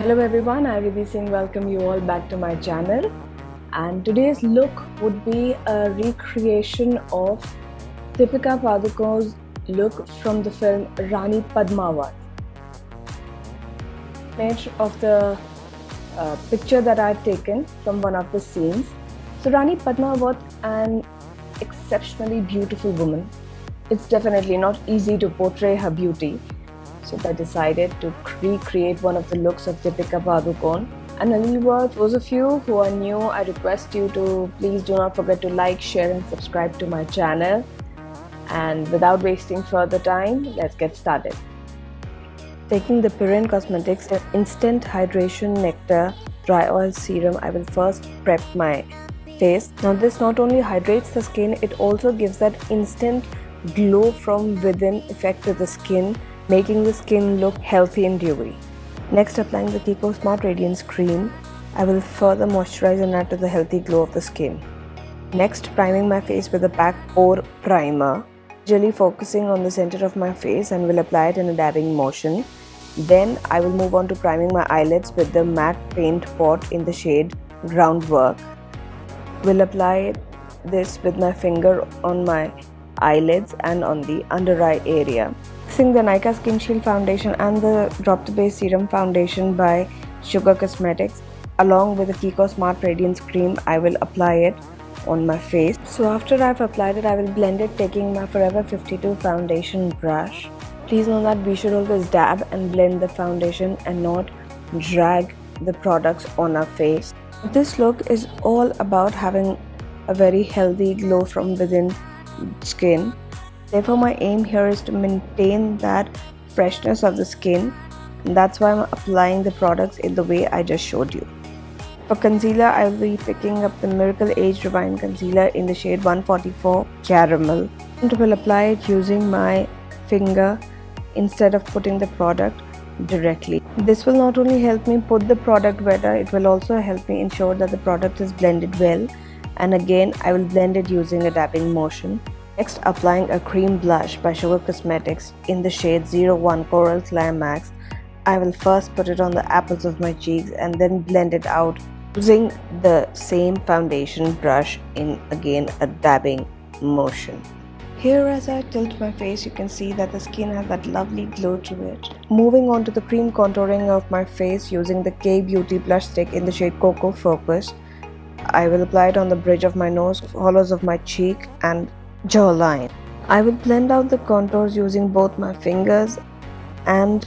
Hello everyone, I Riddhi Singh welcome you all back to my channel, and today's look would be a recreation of Deepika Padukone's look from the film Rani Padmavat. Image of the picture that I've taken from one of the scenes. So Rani Padmavat, an exceptionally beautiful woman. It's definitely not easy to portray her beauty. So I decided to recreate one of the looks of Deepika Padukone. And a little word, those of you who are new, I request you to please do not forget to like, share and subscribe to my channel. And without wasting further time, let's get started. Taking the Purine Cosmetics Instant Hydration Nectar Dry Oil Serum, I will first prep my face. Now this not only hydrates the skin, it also gives that instant glow from within effect to the skin, making the skin look healthy and dewy. Next, applying the Kiko Smart Radiance Cream, I will further moisturize and add to the healthy glow of the skin. Next, priming my face with a Pack Pore Primer, usually focusing on the center of my face, and will apply it in a dabbing motion. Then I will move on to priming my eyelids with the matte paint pot in the shade Groundwork. Will apply this with my finger on my eyelids and on the under eye area. Mixing the Nykaa Skin Shield Foundation and the Drop the Base Serum Foundation by Sugar Cosmetics along with the Kiko Smart Radiance Cream, I will apply it on my face. So after I've applied it, I will blend it taking my Forever 52 foundation brush. Please know that we should always dab and blend the foundation and not drag the products on our face. This look is all about having a very healthy glow from within skin. Therefore, my aim here is to maintain that freshness of the skin, and that's why I'm applying the products in the way I just showed you. For concealer, I will be picking up the Miracle Age Divine Concealer in the shade 144 Caramel, and will apply it using my finger instead of putting the product directly. This will not only help me put the product better, it will also help me ensure that the product is blended well, and again I will blend it using a dabbing motion. Next, applying a cream blush by Sugar Cosmetics in the shade 01 Coral Climax. I will first put it on the apples of my cheeks and then blend it out using the same foundation brush in again a dabbing motion. Here, as I tilt my face, you can see that the skin has that lovely glow to it. Moving on to the cream contouring of my face using the K Beauty blush stick in the shade Cocoa Focus. I will apply it on the bridge of my nose, hollows of my cheek and jawline. I will blend out the contours using both my fingers and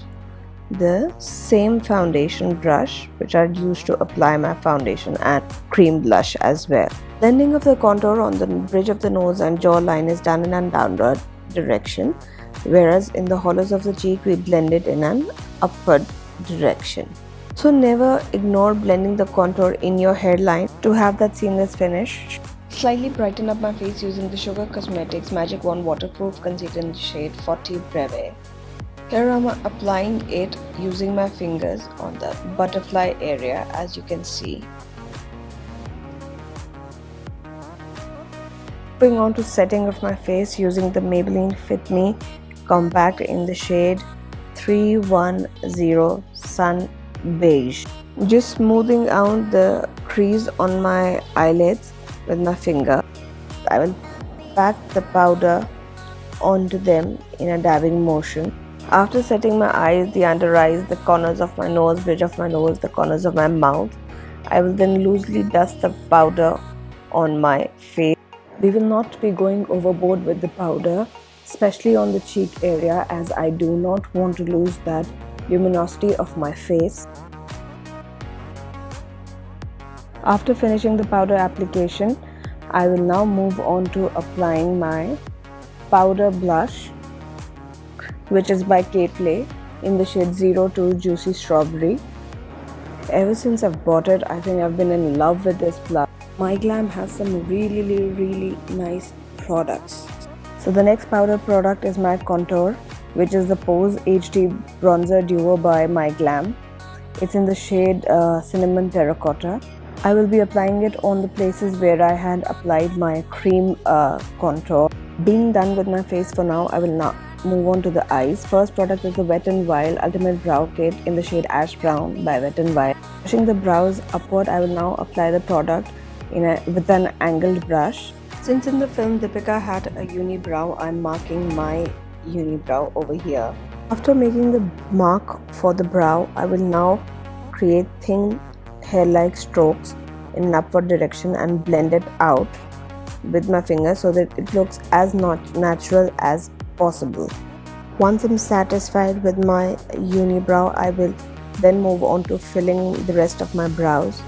the same foundation brush which I used to apply my foundation and cream blush as well. Blending of the contour on the bridge of the nose and jawline is done in a downward direction, whereas in the hollows of the cheek we blend it in an upward direction. So never ignore blending the contour in your hairline to have that seamless finish. Slightly brighten up my face using the Sugar Cosmetics Magic Wand Waterproof Concealer in the shade 40 Breve. Here I'm applying it using my fingers on the butterfly area, as you can see. Moving on to setting of my face using the Maybelline Fit Me Compact in the shade 310 Sun Beige. Just smoothing out the crease on my eyelids with my finger. I will pack the powder onto them in a dabbing motion. After setting my eyes, the under eyes, the corners of my nose, bridge of my nose, the corners of my mouth, I will then loosely dust the powder on my face. We will not be going overboard with the powder, especially on the cheek area, as I do not want to lose that luminosity of my face. After finishing the powder application, I will now move on to applying my powder blush, which is by K-Play in the shade 02 Juicy Strawberry. Ever since I've bought it, I think I've been in love with this blush. MyGlam has some really nice products. So the next powder product is my contour, which is the Pose HD Bronzer Duo by MyGlam. It's in the shade Cinnamon Terracotta. I will be applying it on the places where I had applied my cream contour. Being done with my face for now, I will now move on to the eyes. First product is the Wet n Wild Ultimate Brow Kit in the shade Ash Brown by Wet n Wild. Pushing the brows upward, I will now apply the product with an angled brush. Since in the film Deepika had a unibrow, I am marking my unibrow over here. After making the mark for the brow, I will now create thin hair-like strokes in an upward direction and blend it out with my finger so that it looks as natural as possible. Once I'm satisfied with my unibrow, I will then move on to filling the rest of my brows.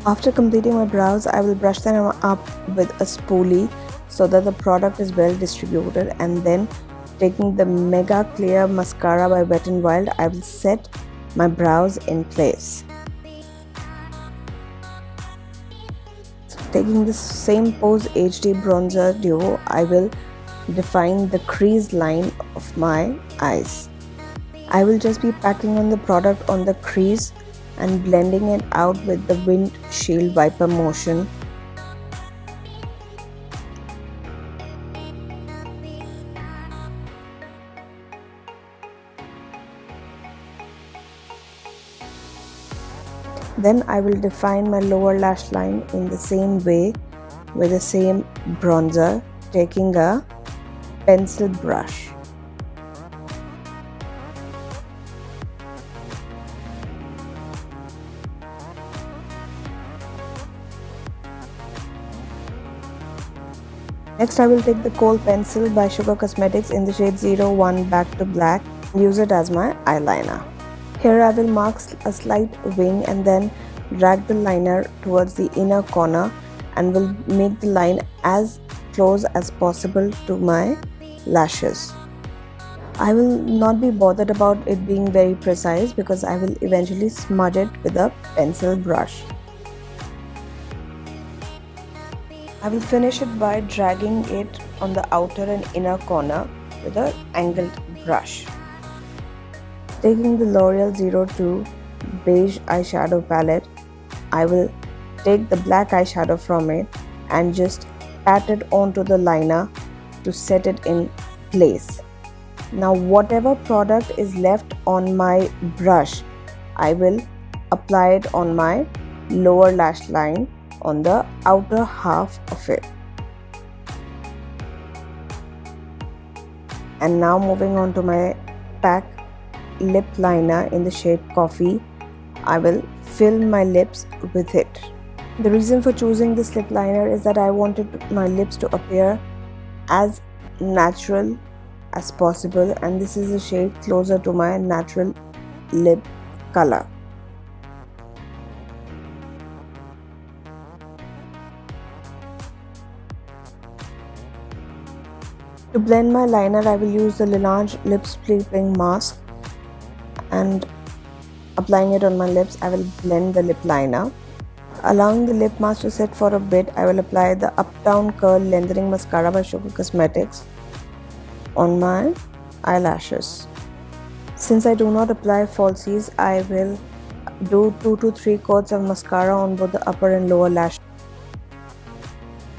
After completing my brows, I will brush them up with a spoolie so that the product is well distributed, and then taking the Mega Clear Mascara by Wet n Wild, I will set my brows in place. Taking the same Pose HD Bronzer Duo, I will define the crease line of my eyes. I will just be packing on the product on the crease and blending it out with the windshield wiper motion. Then I will define my lower lash line in the same way with the same bronzer, taking a pencil brush. Next, I will take the Kohl pencil by Sugar Cosmetics in the shade 01 Back to Black and use it as my eyeliner. Here I will mark a slight wing and then drag the liner towards the inner corner and will make the line as close as possible to my lashes. I will not be bothered about it being very precise because I will eventually smudge it with a pencil brush. I will finish it by dragging it on the outer and inner corner with an angled brush. Taking the L'Oreal 02 beige eyeshadow palette, I will take the black eyeshadow from it and just pat it onto the liner to set it in place. Now whatever product is left on my brush, I will apply it on my lower lash line on the outer half of it. And now moving on to my PAC lip liner in the shade Coffee, I will fill my lips with it. The reason for choosing this lip liner is that I wanted my lips to appear as natural as possible, and this is a shade closer to my natural lip color. To blend my liner, I will use the Laneige Lip Sleeping Mask, and applying it on my lips, I will blend the lip liner. Allowing the lip mask to set for a bit, I will apply the Uptown Curl Lengthening Mascara by Sugar Cosmetics on my eyelashes. Since I do not apply falsies, I will do 2 to 3 coats of mascara on both the upper and lower lash,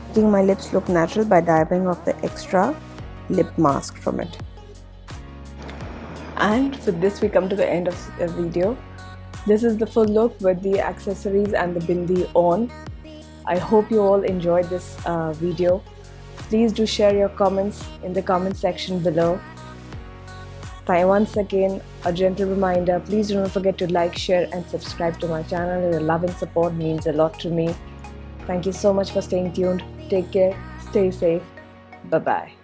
making my lips look natural by dabbing off the extra lip mask from it. And with this we come to the end of the video. This is the full look with the accessories and the bindi on. I hope you all enjoyed this video. Please do share your comments in the comment section below. Once again, a gentle reminder, please do not forget to like, share and subscribe to my channel. Your love and support means a lot to me. Thank you so much for staying tuned. Take care, stay safe, bye-bye.